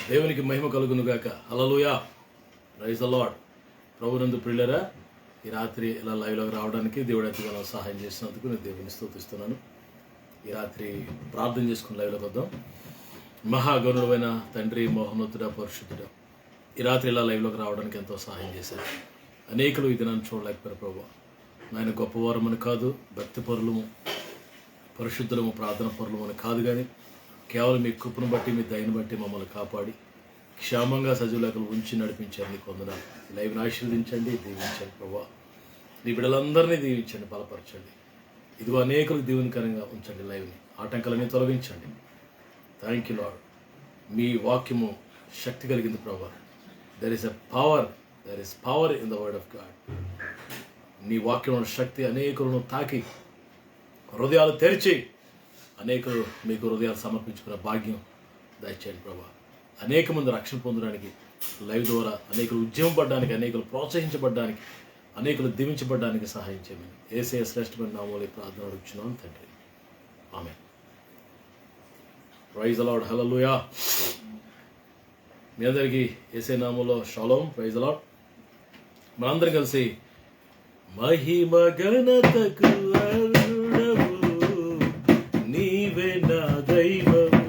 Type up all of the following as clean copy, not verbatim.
దేవునికి మహిమ కలుగునుగాక. హల్లెలూయా, praise the lord. ప్రభునందు ప్రియులారా, ఈ రాత్రి ఇలా లైవ్లోకి రావడానికి దేవుడు ఎంతగానో సహాయం చేసినందుకు నేను దేవుని స్తుతిస్తున్నాను. ఈ రాత్రి ప్రార్థన చేసుకుని లైవ్లోకి వద్దాం. మహాగణుడైన తండ్రి, మహోన్నతుడా, పరిశుద్ధుడా, ఈ రాత్రి ఇలా లైవ్లోకి రావడానికి ఎంతో సహాయం చేశారు. అనేకులు ఈ దినాన్ని చూడలేకపోయారు ప్రభు. ఆయన గొప్పవారమని కాదు, భక్తిపరులము, పరిశుద్ధులము, ప్రార్థన పరులము అని కాదు, కానీ కేవలం మీ కృపను బట్టి, మీ దయను బట్టి మమ్మల్ని కాపాడి క్షేమంగా సజీవులకలు ఉంచి నడిపించారు. నీకు వందనాలు. లైవ్ని ఆశీర్వదించండి, దీవించండి ప్రభా. నీ బిడ్డలందరినీ దీవించండి, బలపరచండి. ఇదిగో అనేకులకు దీవెనకరంగా ఉంచండి. లైవ్ని ఆటంకాలన్నీ తొలగించండి. Thank you lord. మీ వాక్యము శక్తి కలిగింది ప్రభా. There is power in the word of God. నీ వాక్యం శక్తి అనేకులను తాకి హృదయాలు తెరిచి అనేకులు మీకు హృదయాలు సమర్పించుకునే భాగ్యం దయచేయండి ప్రభా. అనేక మంది రక్షణ పొందడానికి లైవ్ ద్వారా అనేకులు ఉద్యమపడడానికి, అనేకులు ప్రోత్సహించబడడానికి, అనేకులు దీవించబడడానికి సహాయం చేయమని యేసయ్య శ్రేష్టమైన నామములో ప్రార్థన అడుగుచున్నాను తండ్రి, ఆమేన్. Praise the lord. హల్లెలూయా. మీ అందరికీ యేసయ్య నామములో షాలోమ్. Praise the lord. మనందరం కలిసి మహిమ ఘనతకు అర్హుడవు నీవే నా దైవము,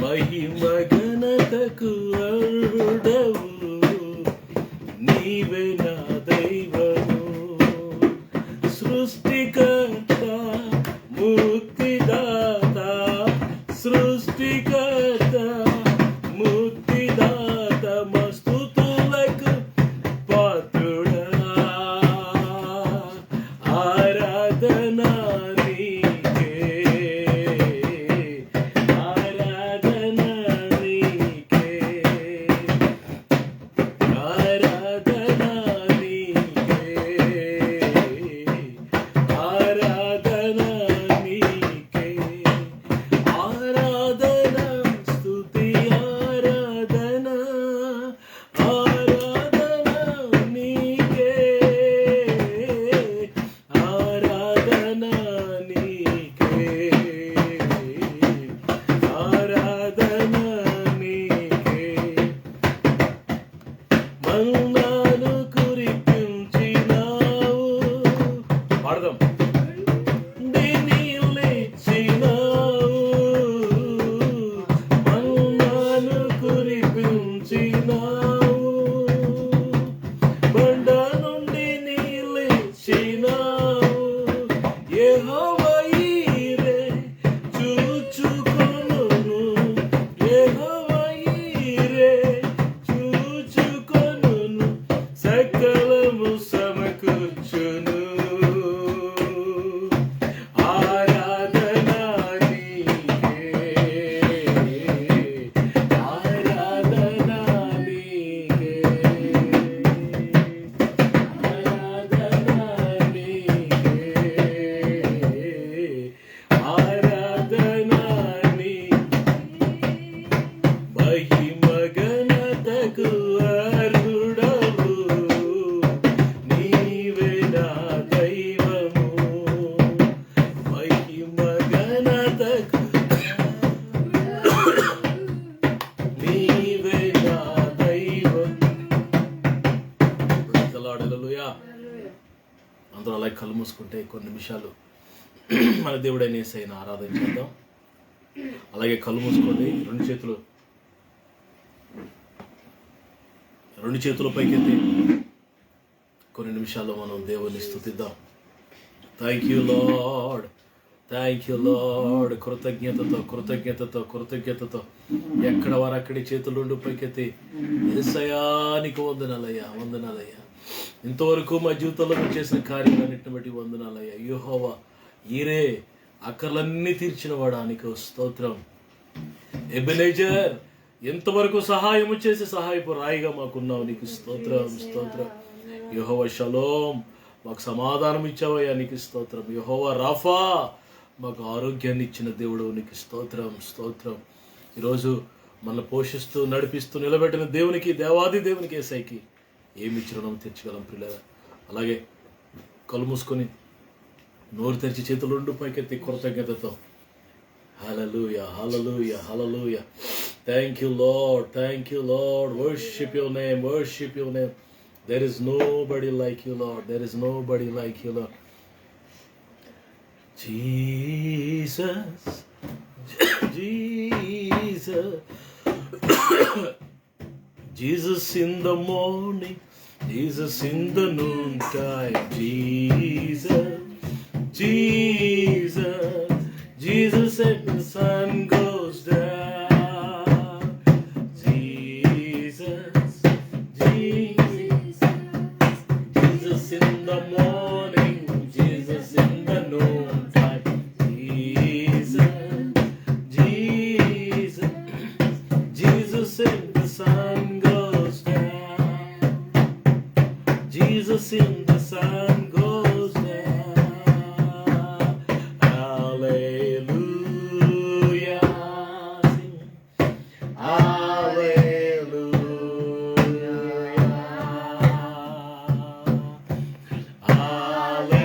మహిమ ఘనతకు అర్హుడవు నీవే నా దైవము, సృష్టికర్త ముక్తిదాత, సృష్టికర్త ముక్తిదాత, మస్తుతులకు పాత్రుడా, ఆరాధనా నీకే, ఆరాధనా నీకే, ఆరాధనా నీకే, ఆరాధనా నీకే, ఆరాధనా స్తుతి, ఆరాధనా, ఆరాధనా నీకే, ఆరాధనా నీకే, ఆరాధనా నీకే. మన్నాను కురిపించినావు, పాడదాం. నీళ్ళిచ్చినావు, మన్నాను కురిపించినావు, బండ నుండి నీళ్ళిచ్చినావు, యెహోవా ఈరే చూచుకొనును, యెహోవా ఈరే చూచుకొనును, సకలము సమకూర్చును, ఆరాధనా నీకే, ఆరాధనా నీకే, ఆరాధనా నీకే, ఆరాధనా నీకే, మహిమ ఘనతకు అర్హుడవు నీవే నా దైవము, మహిమ ఘనతకు నీవే నా దైవం. Praise the lord. హల్లెలూయా. అందరూ అలా కళ్ళు మూసుకుంటే కొన్ని నిమిషాలు మన దేవుడైన యేసయ్యను ఆరాధన చేద్దాం. అలాగే కళ్ళు మూసుకోండి. రెండు చేతులు పైకెత్తి కొన్ని నిమిషాల్లో మనం దేవుని స్తుతిద్దాం. Thank you lord, thank you lord. కృతజ్ఞతతో కృతజ్ఞతతో కృతజ్ఞతతో ఎక్కడ వారు అక్కడి చేతులుండి పైకెత్తి యేసయ్యా నీకు వందనాలయ్యా, వందనాలయ్యా. ఇంతవరకు మా జీవితంలో మీరు చేసిన కార్యాలన్నింటిని బట్టి వందనాలయ్యా. యెహోవా ఈరే అక్కర్లన్నీ తీర్చిన వాడా నీకు స్తోత్రం. ఎబెనేజర్ ఎంతవరకు సహాయము చేసి సహాయపు రాయిగా మాకున్నావు, నీకు స్తోత్రం, స్తోత్రం. యెహోవా షలోమ్ మాకు సమాధానం ఇచ్చావయ్యా, నీకు స్తోత్రం. యెహోవా రాఫా మాకు ఆరోగ్యాన్ని ఇచ్చిన దేవుడు, నీకు స్తోత్రం, స్తోత్రం. ఈరోజు మనల్ని పోషిస్తూ నడిపిస్తూ నిలబెట్టిన దేవునికి, దేవాది దేవునికి, యేసయ్యకి ఏమి ఇచ్చి రుణం తీర్చగలం పిల్లగా. అలాగే కళ్ళు మూసుకొని నోరు తెరిచి చేతులుండు పైకెత్తి కృతజ్ఞతతో Hallelujah, hallelujah, hallelujah. Thank you, Lord. Thank you, Lord. Worship your name, worship your name. There is nobody like you, Lord. There is nobody like you, Lord. Jesus, Jesus, Jesus in the morning, Jesus in the noontime. Jesus, Jesus, Jesus when the sun goes down. Jesus, Jesus, Jesus in the morning, Jesus in the noontime. Jesus, Jesus, Jesus in the sun goes down. Jesus in the sun goes down. Hallelujah. Hallelujah. Hallelujah.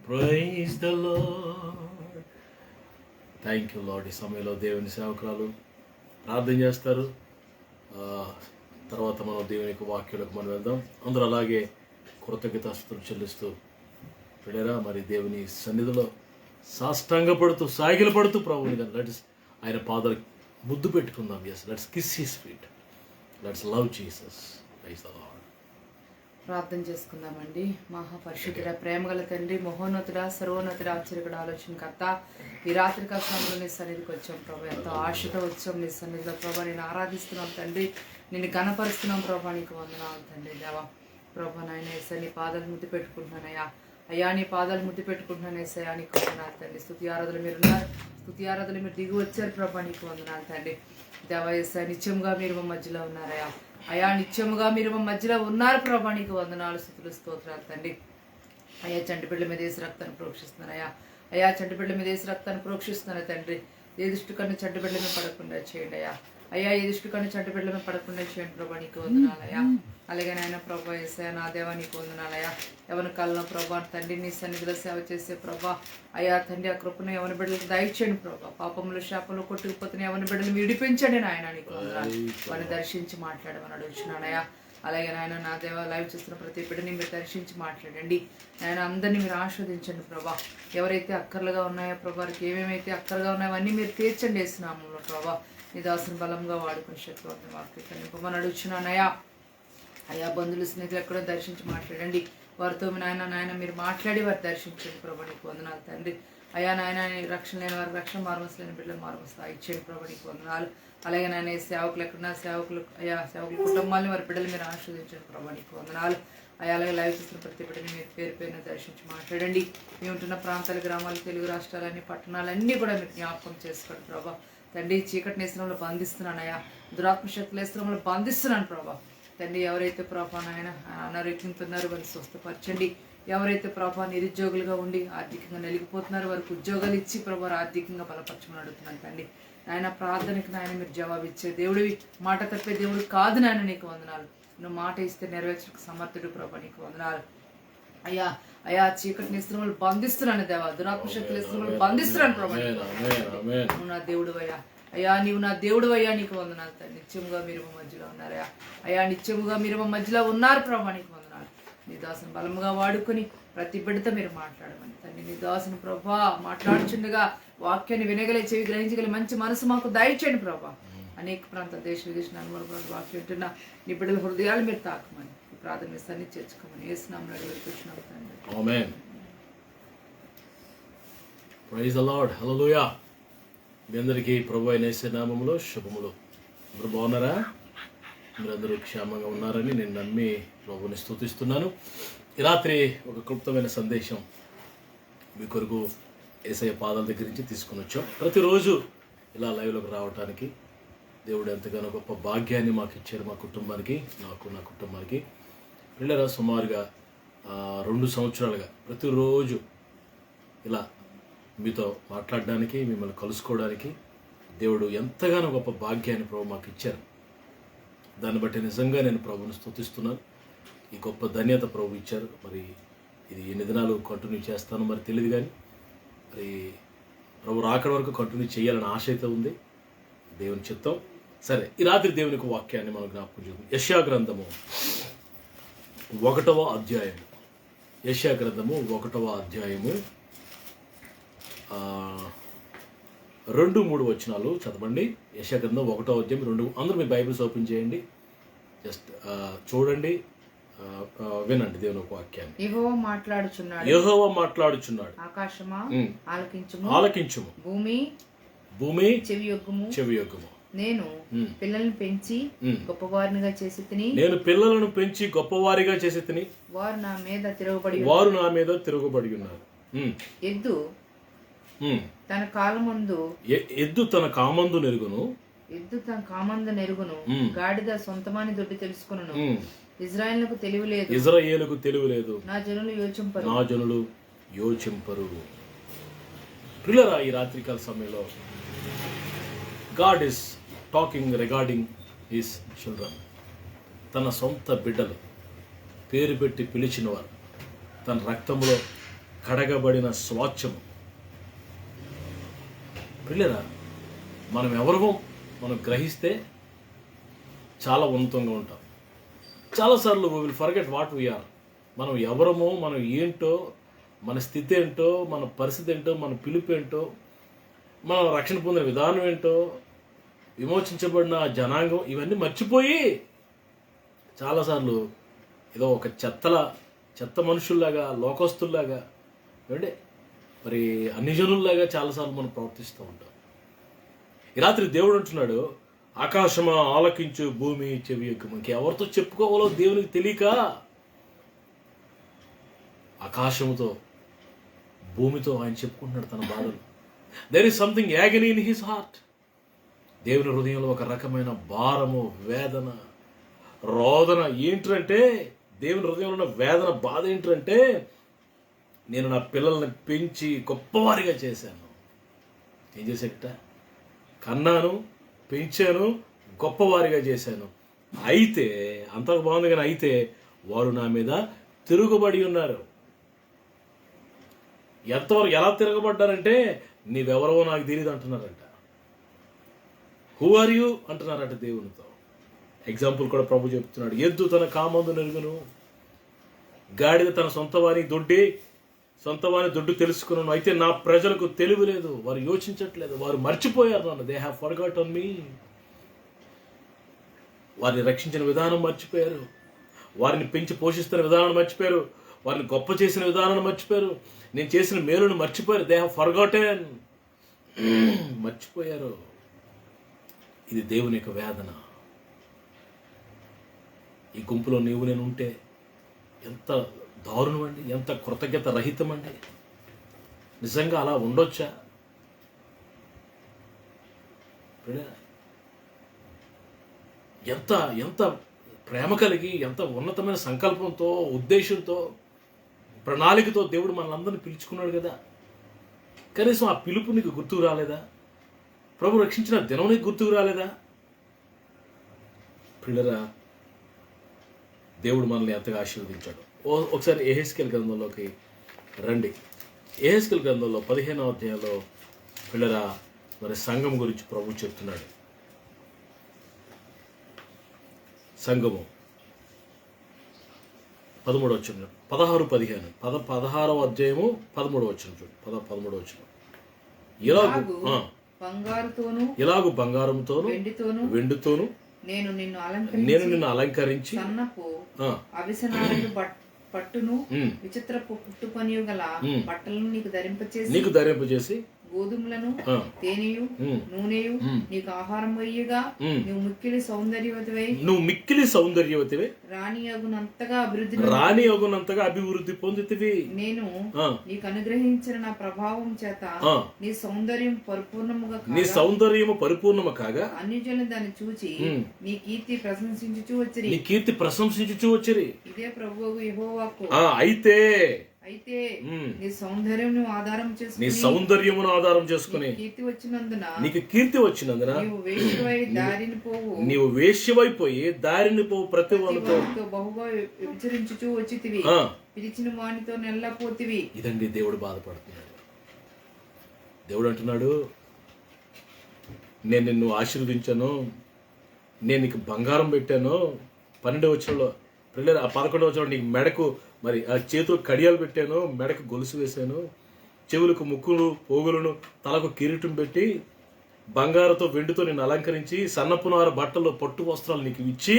Praise the Lord. Thank you lord. ఈ సమయంలో దేవుని సేవకురాలు ప్రార్థన చేస్తారు. తర్వాత మనం దేవుని యొక్క వాక్యాలకు మనం వెళ్దాం. అందరూ అలాగే కృతజ్ఞతాస్తుతులు చెల్లిస్తూ పిల్లరా మరి దేవుని సన్నిధిలో సాష్టాంగపడుతూ సాగిలపడుతూ ప్రభుని లెట్స్ ఆయన పాదాలు ముద్దు పెట్టుకుందాం. Yes, let's kiss his feet. Let's love Jesus. Praise the Lord. ప్రార్థన చేసుకుందామండి. మహాపరిశుద్ధుడ, ప్రేమగల తండ్రి, మహోన్నతుడ, సర్వోన్నతుడ, ఆశ్చర్యకర ఆలోచనకర్త, ఈ రాత్రికాల సమయంలో నీ సన్నిధికి వచ్చాం ప్రభా. ఎంతో ఆశతో వచ్చాం నీ సన్నిధిలో ప్రభా. నేను ఆరాధిస్తున్నాం తండ్రి, నిన్ను గణపరుస్తున్నాం ప్రభా. నీకు వందనాలు తండ్రి. దేవా ప్రభా, నాయన ఏసయ్య నీ పాదాలు ముద్దు పెట్టుకుంటున్నానయ్యా. అయ్యా నీ పాదాలు ముద్దు పెట్టుకుంటున్నాను ఏసయ్యా. నీకు వందనాలు తండ్రి. స్తుతి ఆరాధనలు మీరు ఉన్నారు, స్తుతి ఆరాధనలు మీరు దిగి వచ్చారు ప్రభా. నీకు వందనాలు తండ్రి. దేవా ఏసయ్య నిత్యంగా మీరు మా మధ్యలో ఉన్నారయ్యా. అయా నిత్యముగా మీరు మా మధ్యలో ఉన్నారు ప్రభా. నీకు వందనాలు, స్తుతులు, స్తోత్రాలు తండ్రి. అయ్యా చంటి బిడ్డల మీద వేసి రక్తాన్ని ప్రోక్షిస్తున్నానయ్యా. అయ్యా చంటి బిడ్డల మీద వేసి రక్తాన్ని ప్రోక్షిస్తున్నాను తండ్రి. ఏ దృష్టి కన్నా చంటి బిడ్డల మీద పడకుండా చేయండి అయ్యా. అయ్యా ఏ దృష్టి కన్నా చంటి బిడ్డల మీద పడకుండా చేయండి ప్రభా. నీకు వందనాలయ్యా. అలాగే నాయన ప్రభా ఏసయ్య నా దేవా నీకు వందనాలయ్యా. ఎవరి కాలంలో ప్రభా తండ్రి నీ సన్నిధిలో సేవ చేసే ప్రభా. అయ్యా తండ్రి ఆ కృపను ఎవరి బిడ్డలకు దయచేయండి ప్రభా. పాపములు శాపంలో కొట్టుకుపోతున్న ఎవరి బిడ్డలు విడిపించండి నాయన. నీకు వందనాలు. వారిని దర్శించి మాట్లాడమని అడుగుచున్నానయ్యా. అలాగే నాయన నా దేవ లైవ్ చూస్తున్న ప్రతి బిడ్డని మీరు దర్శించి మాట్లాడండి నాయన. అందరినీ మీరు ఆస్వాదించండి ప్రభా. ఎవరైతే అక్కర్లుగా ఉన్నాయో ప్రభా, వారికి ఏమేమైతే అక్కర్లుగా ఉన్నాయో అవన్నీ మీరు తీర్చండి వేస్తున్నాము ప్రభా. నీ దాసుని బలంగా వాడుకుని శక్తివంతం వాక్యం నింపమని అడుగుచున్నానయ్యా. అయ్యా బంధువులు స్నేహితులు ఎక్కడో దర్శించి మాట్లాడండి వారితో. నాయన మీరు మాట్లాడి వారు దర్శించండి ప్రభా. నీకు వందనాలు తండ్రి. అయ్యా నాయన రక్షణ లేని వారికి రక్షణ, మార్మస్ లేని బిడ్డలు మార్మస్ ఇచ్చేయండి ప్రభా. నీకు వందనాలు. అలాగే నాయన సేవకులు ఎక్కడున్నా సేవకులు అయ్యా సేవకుల కుటుంబాన్ని వారి బిడ్డలు మీరు ఆస్వాదించండి ప్రభా. నీకు వందనాలు. అయ్యా అలాగే లైవ్ చూస్తున్న ప్రతి బిడ్డని మీరు పేరు పేరున దర్శించి మాట్లాడండి. మేము ఉంటున్న ప్రాంతాలు, గ్రామాలు, తెలుగు రాష్ట్రాలన్నీ, పట్టణాలన్నీ కూడా మీరు జ్ఞాపకం చేసుకోండి ప్రభా. తండ్రి చీకటి నేస్త్రంలో బంధిస్తున్నానయ్యా. దురాత్మ శక్తి నేస్త్రంలో బంధిస్తున్నాను ప్రభా. తండ్రి ఎవరైతే ప్రభా నాయన అనారోగ్యంతో ఉన్నారో వారిని స్వస్థపరచండి. ఎవరైతే ప్రభా నిరుద్యోగులుగా ఉండి ఆర్థికంగా నలిగిపోతున్నారో వారికి ఉద్యోగాలు ఇచ్చి ప్రభా ఆర్థికంగా బలపరచమని అడుగుతున్నాను తండ్రి. నాయన ప్రార్థనకి నాయన మీరు జవాబు ఇచ్చే దేవుడివి, మాట తప్పే దేవుడు కాదు నాయన. నీకు వందనాలు. నువ్వు మాట ఇస్తే నెరవేర్చడానికి సమర్థుడు ప్రభా. నీకు వందనాలు. అయ్యా అయ్యా చీకటి నిస్త్రములు బంధిస్తున్నాను దేవా. దురాత్మ శక్తి నిస్త్రములు బంధిస్తున్నాను ప్రభా. నువ్వు నా దేవుడు అయ్యా. అయ్యా నీవు నా దేవుడు అయ్యా. నీకు వందనాలు తండ్రి. నిత్యముగా మీరు మా మధ్యలో ఉన్నారయ్యా. అయ్యా నిత్యముగా మీరు మా మధ్యలో ఉన్నారు ప్రభా. నీకు వందనాలు. నీ దాసుని బలముగా వాడుకొని ప్రతి బిడ్డతో మీరు మాట్లాడమని తండ్రి. నీ దాసుని ప్రభా మాట్లాడుచుండగా వాక్యాన్ని వినగలే, చెవి గ్రహించగలి మంచి మనసు మాకు దయచేయండి ప్రభా. అనేక ప్రాంతాల దేశ విదేశ నలుమూల వాక్యం వింటున్న నీ బిడ్డల హృదయాలు మీరు తాకమని ఈ ప్రార్థన సన్ని చేర్చుకోమని యేసునామమున అడిగి కూర్చున్నాము తండ్రి. ఆమేన్. Praise the lord. హల్లెలూయా. మీ అందరికీ ప్రభు అయిన యేసు నామములో శుభములు. అందరూ బాగున్నారా? మీరందరూ క్షేమంగా ఉన్నారని నేను నమ్మి ప్రభువుని స్తుతిస్తున్నాను. ఈ రాత్రి ఒక క్లుప్తమైన సందేశం మీ కొరకు యేసయ్య పాదాల దగ్గర నుంచి తీసుకుని వచ్చాం. ప్రతిరోజు ఇలా లైవ్లోకి రావడానికి దేవుడు ఎంతగానో గొప్ప భాగ్యాన్ని మాకు ఇచ్చారు, మా కుటుంబానికి, నా కుటుంబానికి. పిల్లల సుమారుగా 2 సంవత్సరాలుగా ప్రతిరోజు ఇలా మీతో మాట్లాడడానికి, మిమ్మల్ని కలుసుకోవడానికి దేవుడు ఎంతగానో గొప్ప భాగ్యాన్ని ప్రభు మాకు ఇచ్చారు. దాన్ని బట్టి నిజంగా నేను ప్రభువుని స్తుతిస్తున్నాను. ఈ గొప్ప ధన్యత ప్రభు ఇచ్చారు. మరి ఇది ఎన్ని దినాలు కంటిన్యూ చేస్తానో మరి తెలియదు, కానీ మరి ప్రభు రాకడ వరకు కంటిన్యూ చేయాలని ఆశ అయితే ఉంది, దేవుని చిత్తం. సరే, ఈ రాత్రి దేవుని యొక్క వాక్యాన్ని మనం జ్ఞాపకం చేద్దాం. యెషయా గ్రంథము 1వ అధ్యాయము. యెషయా గ్రంథము 1వ అధ్యాయము 2-3 వచనాలు చదవండి. యెషయా గ్రంథం 1వ అధ్యాయం 2. అందరూ మీ బైబిల్స్ ఓపెన్ చేయండి, జస్ట్ చూడండి, వినండి దేవుని యొక్క వాక్యాన్ని. యెహోవా మాట్లాడుచున్నాడు. ఆకాశమా ఆలకించుము, భూమి చెవియొగ్గుము. నేను పిల్లలను పెంచి గొప్పవారినిగా చేసి తిని వారు నా మీద తిరగబడి ఉన్నారు. ఎద్దు తన కామందు నెరుగును, గాడిద సొంతమాని దొడ్డి తెలుసుకును. ఇజ్రాయేలుకు తెలివి లేదు, నా జనులు యోచింపరు. ప్రియులారా, ఈ రాత్రికాల సమయంలో God is talking regarding his children. తన సొంత బిడ్డలు, పేరు పెట్టి పిలిచినవారు, తన రక్తంలో కడగబడిన స్వాచ్ఛము. పిల్లరా, మనం ఎవరమో మనం గ్రహిస్తే చాలా ఉన్నతంగా ఉంటాం. చాలాసార్లు we will forget what we are. మనం ఎవరమో, మనం ఏంటో, మన స్థితి ఏంటో, మన పరిస్థితి ఏంటో, మన పిలుపు ఏంటో, మనం రక్షణ పొందిన విధానం ఏంటో, విమోచించబడిన జనాంగం, ఇవన్నీ మర్చిపోయి చాలాసార్లు ఏదో ఒక చెత్త మనుషుల్లాగా, లోకస్తుల్లాగా, ఏమంటే మరి అన్ని జనుల్లాగా చాలాసార్లు మనం ప్రవర్తిస్తూ ఉంటాం. ఈ రాత్రి దేవుడు అంటున్నాడు, ఆకాశమా ఆలకించు, భూమి చెవియొగ్గుము. ఇంకెవరితో చెప్పుకోవాలో దేవునికి తెలియక ఆకాశముతో, భూమితో ఆయన చెప్పుకుంటున్నాడు తన బాధలు. There is something agony in his heart. దేవుని హృదయంలో ఒక రకమైన భారము, వేదన, రోదన. ఏంటంటే దేవుని హృదయంలో ఉన్న వేదన, బాధ ఏంటంటే, నేను నా పిల్లల్ని పెంచి గొప్పవారిగా చేశాను. ఏం చేశాట? కన్నాను, పెంచాను, గొప్పవారిగా చేశాను. అయితే అంతకు బాగుంది, కానీ అయితే వారు నా మీద తిరుగుబడి ఉన్నారు. ఎంతవరకు ఎలా తిరగబడ్డారంటే, నీవెవరో నాకు తెలియదు అంటున్నారంట. హూ ఆర్ యూ అంటున్నారట దేవునితో. ఎగ్జాంపుల్ కూడా ప్రభు చెప్తున్నాడు. ఎద్దు తన కామందు నెరుగును, గాడిద తన సొంతవాని దొడ్డు తెలుసుకున్నాను. అయితే నా ప్రజలకు తెలివి లేదు, వారు యోచించట్లేదు, వారు మర్చిపోయారు నన్ను. దే హ్యావ్ ఫర్గాటన్ మీ. వారిని రక్షించిన విధానం మర్చిపోయారు, వారిని పెంచి పోషిస్తున్న విధానం మర్చిపోయారు, వారిని గొప్ప చేసిన విధానాన్ని మర్చిపోయారు, నేను చేసిన మేలును మర్చిపోయారు. దే హ్యావ్ ఫర్గాటన్, మర్చిపోయారు. ఇది దేవుని యొక్క వేదన. ఈ గుంపులో నీవు నేను ఉంటే ఎంత దారుణం అండి, ఎంత కృతజ్ఞత రహితం అండి. నిజంగా అలా ఉండొచ్చా? ఎంత ఎంత ప్రేమ కలిగి, ఎంత ఉన్నతమైన సంకల్పంతో, ఉద్దేశంతో, ప్రణాళికతో దేవుడు మనల్ని పిలుచుకున్నాడు కదా. కనీసం ఆ పిలుపు నీకు గుర్తుకు రాలేదా? ప్రభు రక్షించిన దినం నీకు గుర్తుకు రాలేదా? పిల్లరా, దేవుడు మనల్ని ఎంతగా ఆశీర్వదించాడు. ఒకసారి యెహెజ్కేలు గ్రంథంలోకి రండి. యెహెజ్కేలు గ్రంథంలో 15వ అధ్యాయంలో పిల్లరా మరి సంఘం గురించి ప్రభు చెప్తున్నాడు. సంఘము 13వ వచనం, 16-15, 16వ అధ్యాయము 13వ వచనం చూడు. 13వ వచనం. ఇలాగు బంగారముతోను వెండితోను నేను నిన్ను అలంకరించి పట్టును విచిత్రపు పుట్టు పనియు గల బట్టలను నీకు ధరింపచేసి గోధుమలను తేనెయు నూనెయు నీకు ఆహారం అయ్యగా నువ్వు మిక్కిలి సౌందర్యవతివే రాణి అగునంతగా అభివృద్ధి పొందితివి. నేను నీకు అనుగ్రహించిన నా ప్రభావం చేత నీ సౌందర్యం పరిపూర్ణము కాగా అన్యజనులు దాన్ని చూచి నీ కీర్తి ప్రశంసించుచు వచ్చిరి. ఇదే ప్రభువు యెహోవాకు అయితే నీ సౌందర్యమును ఆధారం చేసుకుని నీకు కీర్తి వచ్చినందున నీవు వేశ్యవైపోయి దారిని పోవు ప్రతి వానితో బహుగా విచరించుచూ వచ్చితివి. పిలిచిన వానితో నెల్లపోతివి. ఇదండి దేవుడు బాధపడుతున్నాడు. దేవుడు అంటున్నాడు, నేను నిన్ను ఆశీర్వదించాను, నేను నీకు బంగారం పెట్టాను. 12వ వచనంలో పిల్లలు 11వ వచనంలో నీకు మెడకు మరి ఆ చేతులు కడియాలు పెట్టాను, మెడకు గొలుసు వేశాను, చెవులకు ముక్కులు పోగులను తలకు కిరీటం పెట్టి బంగారుతో వెండితో నిన్ను అలంకరించి సన్నపునార బట్టలు పట్టు వస్త్రాలు నీకు ఇచ్చి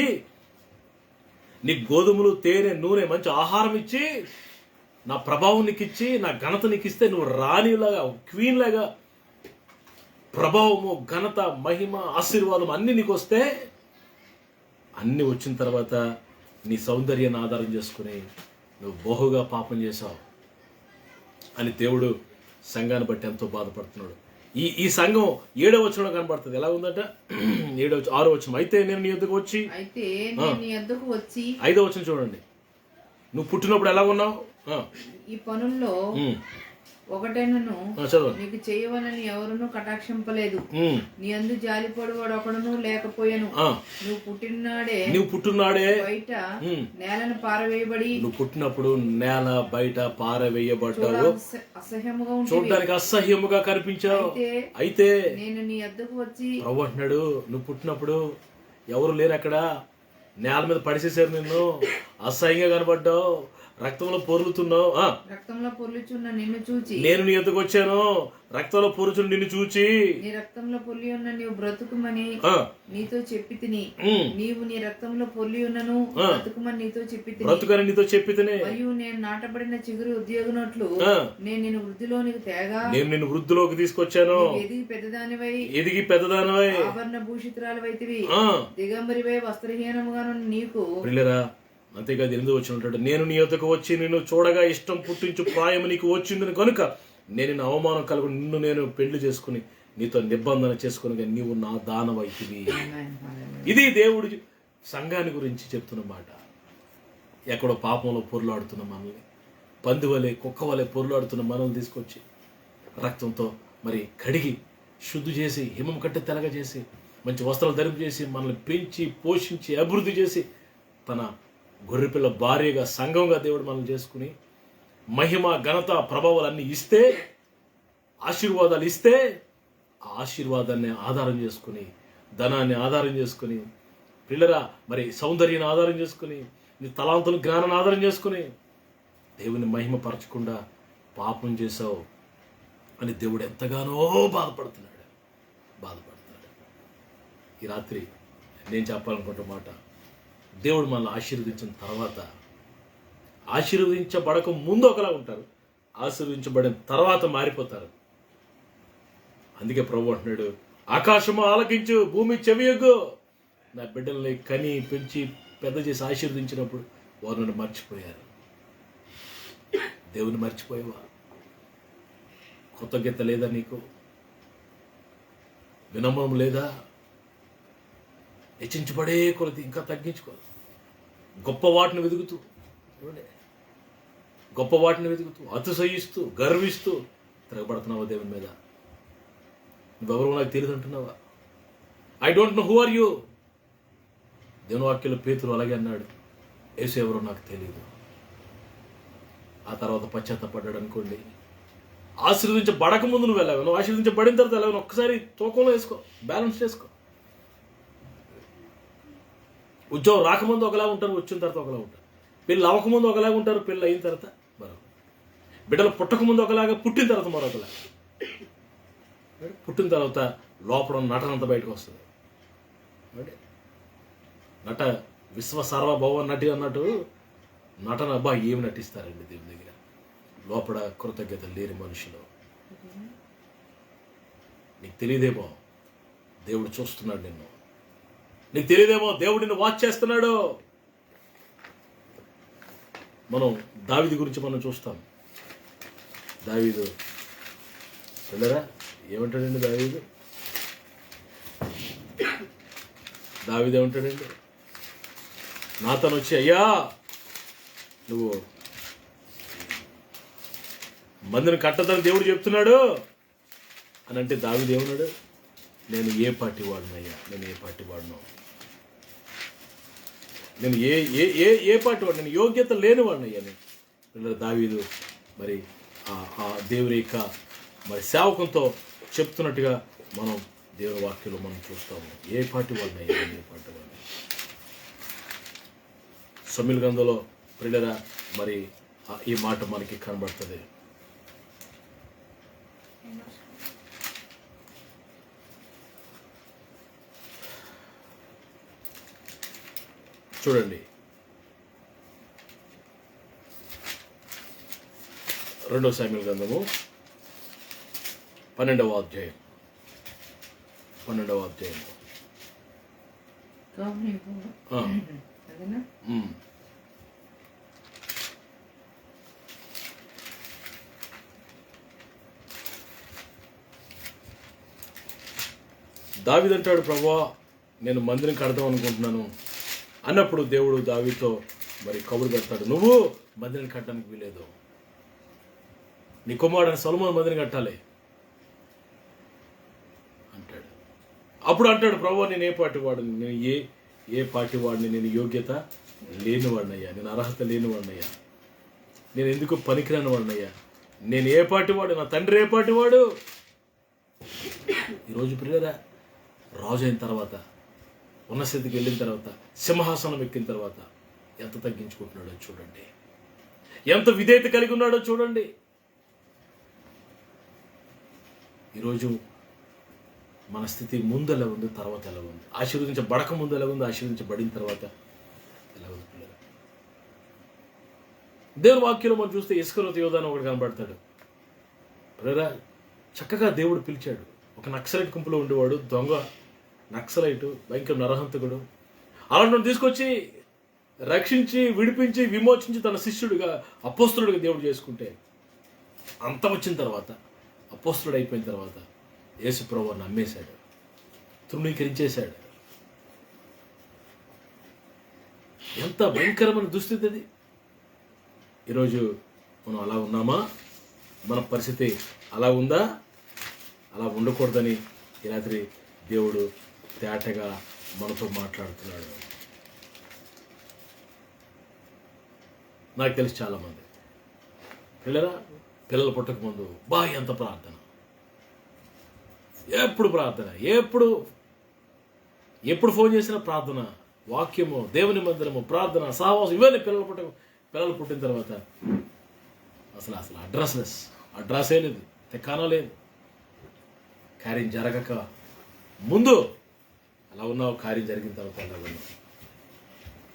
నీకు గోధుమలు తేనె నూనె మంచి ఆహారం ఇచ్చి నా ప్రభావం నీకు ఇచ్చి నా ఘనత నీకు ఇస్తే నువ్వు రాణిలాగా క్వీన్ లాగా ప్రభావము ఘనత మహిమ ఆశీర్వాదం అన్ని నీకు వస్తే అన్ని వచ్చిన తర్వాత నీ సౌందర్యాన్ని ఆధారం చేసుకుని నువ్వు బహుగా పాపం చేశావు అని దేవుడు సంఘాన్ని బట్టి ఎంతో బాధపడుతున్నాడు. ఈ సంఘం 7వ వచనంలో కనబడుతుంది. ఎలా ఉందంట? 6వ వచనం. అయితే నేను నీ యొద్దకు వచ్చి 5వ వచనం చూడండి. నువ్వు పుట్టినప్పుడు ఎలా ఉన్నావు? ఈ పనుల్లో ఒకటేనను నీకు చేయవలని ఎవరునూ కటాక్షింపలేదు. నీ అందు జాలిపడువాడు ఒకడును లేకపోయాను. నువ్వు పుట్టినాడే బయట నేలను పారవేయబడి నువ్వు పుట్టినప్పుడు నేల బయట పారవేయబడ్డావు. అసహ్యముగా చూడడానికి అసహ్యముగా కనిపించావు. అయితే నేను నీ వద్దకు వచ్చి ప్రభు అంటున్నాడు, నువ్వు పుట్టినప్పుడు ఎవరు లేరు అక్కడ, నేల మీద పడిసేసారు, నిన్ను అసహ్యంగా కనబడ్డావు, రక్తంలో పొర్లుతున్నావు. రక్తంలో పొర్లుచున్న నిన్ను చూచి నేను నీ ఎదుకు వచ్చాను. రక్తంలో పొరుచున్న నిన్ను చూచి నీ రక్తంలో పొర్లి ఉన్న నీవు బ్రతుకుమని నీతో చెప్పి తిని నీవు నీ రక్తంలో పొర్లి ఉన్నను బ్రతుకుమని నీతో చెప్పి తిని మరియు నేను నాటబడిన చిగురు ఉద్యోగనట్లు నేను నిన్ను వృద్ధిలోనికి తేగా నేను నిన్ను వృద్ధిలోకి తీసుకొచ్చాను. ఎదిగి పెద్దదానివై ఆభరణ భూషితురాలవైతివి, దిగంబరివై వస్త్రహీనముగాను నీకు పిల్లరా. అంతేకాదు 8వ వచనం, నేను నీ యొద్దకు వచ్చి నిన్ను చూడగా ఇష్టం పుట్టించు ప్రాయం నీకు వచ్చిందని కనుక నేను నిన్ను అవమానం కలుగు నిన్ను నేను పెళ్లి చేసుకుని నీతో నిబంధన చేసుకుని నీవు నా దానవైతివి. ఇది దేవుడు సంఘాన్ని గురించి చెప్తున్న మాట. ఎక్కడో పాపంలో పొర్లాడుతున్న మనల్ని, పంది వలె కుక్క వలె పొర్లాడుతున్న మనల్ని తీసుకొచ్చి రక్తంతో మరి కడిగి శుద్ధి చేసి హిమం కట్టి తెలగ చేసి మంచి వస్త్రాలు ధరింపు చేసి మనల్ని పెంచి పోషించి అభివృద్ధి చేసి తన గొర్రెపిల్ల భార్యగా సంఘంగా దేవుడు మనం చేసుకుని మహిమ ఘనత ప్రభావాలన్నీ ఇస్తే, ఆశీర్వాదాలు ఇస్తే, ఆ ఆశీర్వాదాన్ని ఆధారం చేసుకుని ధనాన్ని ఆధారం చేసుకుని పిల్లరా మరి సౌందర్యాన్ని ఆధారం చేసుకుని నీ తలాంతులు జ్ఞానాన్ని ఆధారం చేసుకుని దేవుని మహిమపరచకుండా పాపం చేశావు అని దేవుడు ఎంతగానో బాధపడుతున్నాడు. ఈ రాత్రి నేను చెప్పాలనుకుంటున్న మాట, దేవుడు మనల్ని ఆశీర్వదించిన తర్వాత, ఆశీర్వదించబడక ముందు ఒకలా ఉంటారు, ఆశీర్వదించబడిన తర్వాత మారిపోతారు. అందుకే ప్రభు అంటున్నాడు, ఆకాశము ఆలకించు, భూమి చెవియొగ్గు. నా బిడ్డల్ని కని పెంచి పెద్ద చేసి ఆశీర్వదించినప్పుడు వారు నన్ను మర్చిపోయారు. దేవుని మర్చిపోయావా? కృతజ్ఞత లేదా నీకు? వినమ్రం లేదా? హెచ్చించబడే కొలది ఇంకా తగ్గించుకోవాలి. గొప్ప వాటిని వెతుకుతూ అతిశయిస్తూ గర్విస్తూ తిరగబడుతున్నావా దేవుని మీద? నువ్వెవరో నాకు తెలియదు అంటున్నావా? I don't know who are you. దేవుని వాక్యంలో పేతురు అలాగే అన్నాడు, యేసు ఎవరో నాకు తెలియదు. ఆ తర్వాత పశ్చాత్తపడ్డాడు అనుకోండి. ఆశీర్వదించబడక ముందు నువ్వు వెళ్ళావు, నువ్వు ఆశీర్వదించబడిన తర్వాత వెళ్ళావు. ఒక్కసారి తూకంలో వేసుకో, బ్యాలెన్స్ చేసుకో. ఉద్యోగం రాకముందు ఒకలా ఉంటారు, వచ్చిన తర్వాత ఒకలా ఉంటారు. పిల్లలు అవ్వకముందు ఒకలాగా ఉంటారు, పిల్లలు అయిన తర్వాత మరొక. బిడ్డలు పుట్టకముందు ఒకలాగా, పుట్టిన తర్వాత మరొకలాగా. పుట్టిన తర్వాత లోపల నటన అంతా బయటకు వస్తుంది. నట విశ్వ సర్వభౌవ నటి అన్నట్టు నటన అబ్బా ఏమి నటిస్తారండి దేవుని దగ్గర. లోపల కృతజ్ఞత లేని మనుషులు నీకు తెలియదేమో దేవుడు చూస్తున్నాడు నిన్ను. నీకు తెలియదేమో దేవుడు నిన్ను వాచ్ చేస్తున్నాడు. మనం దావీదు గురించి మనం చూస్తాం. దావీదు వెళ్ళరా ఏమంటాడండి? దావీదు ఏమంటాడండి? నాతను వచ్చి, అయ్యా నువ్వు మందిని కట్టదని దేవుడు చెప్తున్నాడు అని అంటే దావీదు ఏమన్నాడు? నేను ఏ పార్టీ వాడినయ్యా, నేను ఏ పార్టీ వాడినో, నేను ఏ ఏ ఏ ఏ పార్టీ వాడు, నేను యోగ్యత లేని వాడినయ్యా నేను. దావీదు మరి ఆ దేవుని యొక్క మరి సేవకంతో చెప్తున్నట్టుగా మనం దేవుని వాక్యంలో మనం చూస్తాము. ఏ పార్టీ వాడినయ్యా, ఏ పార్టీ వాడిని. సమూయేలు గ్రంథంలో ప్రియులారా మరి ఈ మాట మనకి కనబడుతుంది. చూడండి, 2 సమూయేలు గ్రంథము 12వ అధ్యాయం. దావీదు అంటాడు, ప్రభువా నేను మందిరం కడదాం అనుకుంటున్నాను అన్నప్పుడు దేవుడు దావీదుతో మరి కబురు పెడతాడు, నువ్వు మందిరం కట్టడానికి వీలేదు, నీ కుమారుడైన సొలొమోను మందిరం కట్టాలి అంటాడు. అప్పుడు అంటాడు, ప్రభువా నేను ఏ పార్టీ వాడిని, నేను ఏ పార్టీ వాడిని, నేను యోగ్యత లేని వాడినయ్యా, నేను అర్హత లేని వాడినయ్యా, నేను ఎందుకు పనికిరాని వాడినయ్యా, నేను ఏ పార్టీ వాడు, నా తండ్రి ఏ పార్టీ వాడు. ఈరోజు ప్రియులారా రాజు అయిన తర్వాత, ఉన్న స్థితికి వెళ్ళిన తర్వాత, సింహాసనం ఎక్కిన తర్వాత ఎంత తగ్గించుకుంటున్నాడో చూడండి, ఎంత విధేయత కలిగి ఉన్నాడో చూడండి. ఈరోజు మన స్థితి ముందు ఎలా ఉంది, తర్వాత ఎలా ఉంది, ఆశీర్వదించబడక ముందు ఎలా ఉంది, ఆశీర్వదించబడిన తర్వాత ఎలా ఉంది పిల్లలు. దేవుని వాక్యంలో మనం చూస్తే ఇస్కరియోతు యోధా అని ఒకటి కనబడతాడు. పిల్లరా చక్కగా దేవుడు పిలిచాడు. ఒక నక్సలైట్ గుంపులో ఉండేవాడు, దొంగ నక్సలైటు, భయంకర నరహంతకుడు. అలాంటి తీసుకొచ్చి రక్షించి విడిపించి విమోచించి తన శిష్యుడిగా అపోస్తలుడిగా దేవుడు చేసుకుంటే, అంత వచ్చిన తర్వాత అపోస్తలుడు అయిపోయిన తర్వాత యేసు ప్రభువుని నమ్మేశాడు, తృణీకరించేశాడు. ఎంత భయంకరమైన దుస్థితి అది. ఈరోజు మనం అలా ఉన్నామా? మన పరిస్థితి అలా ఉందా? అలా ఉండకూడదని ఈ రాత్రి దేవుడు తేటగా మనతో మాట్లాడుతున్నాడు. నాకు తెలిసి చాలామంది పిల్లలు పుట్టక ముందు ఎంత ప్రార్థన, ఎప్పుడు ప్రార్థన, ఎప్పుడు ఫోన్ చేసినా ప్రార్థన, వాక్యము, దేవుని మందిరము, ప్రార్థన, సహవాసం, ఇవన్నీ పిల్లలు పుట్టిన తర్వాత అసలు అడ్రస్సే లేదు, తెక్కానా లేదు. కార్యం జరగక ముందు అలా ఉన్నావు, కార్యం జరిగిన తర్వాత అలా ఉన్నావు.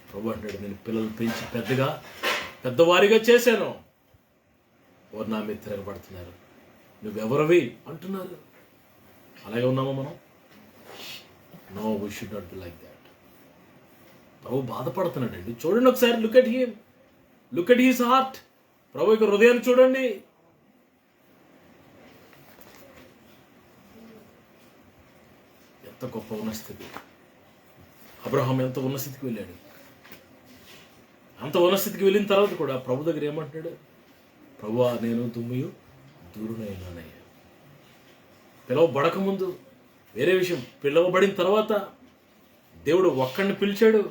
ప్రభు అంటాడు, నేను పిల్లలు పెంచి పెద్దవారిగా చేశాను, వారు నా మీద తిరగబడుతున్నారు, నువ్వెవరవి అంటున్నారు. అలాగే ఉన్నామా మనం? No, we should not be like that. ప్రభు బాధపడుతున్నాడండి. చూడండి ఒకసారి, లుక్ ఎట్ హిస్ హార్ట్. ప్రభు యొక్క హృదయాన్ని చూడండి. ఎంత గొప్ప ఉన్నస్థితి. అబ్రహాం ఎంత ఉన్నస్థితికి వెళ్ళాడు. అంత ఉన్నస్థితికి వెళ్ళిన తర్వాత కూడా ప్రభు దగ్గర ఏమంటున్నాడు? ప్రభువా నేను దుమ్మియు దూరునైనానయ్యా. పిలవబడక ముందు వేరే విషయం, పిలవబడిన తర్వాత దేవుడు ఒక్కడిని పిలిచాడు,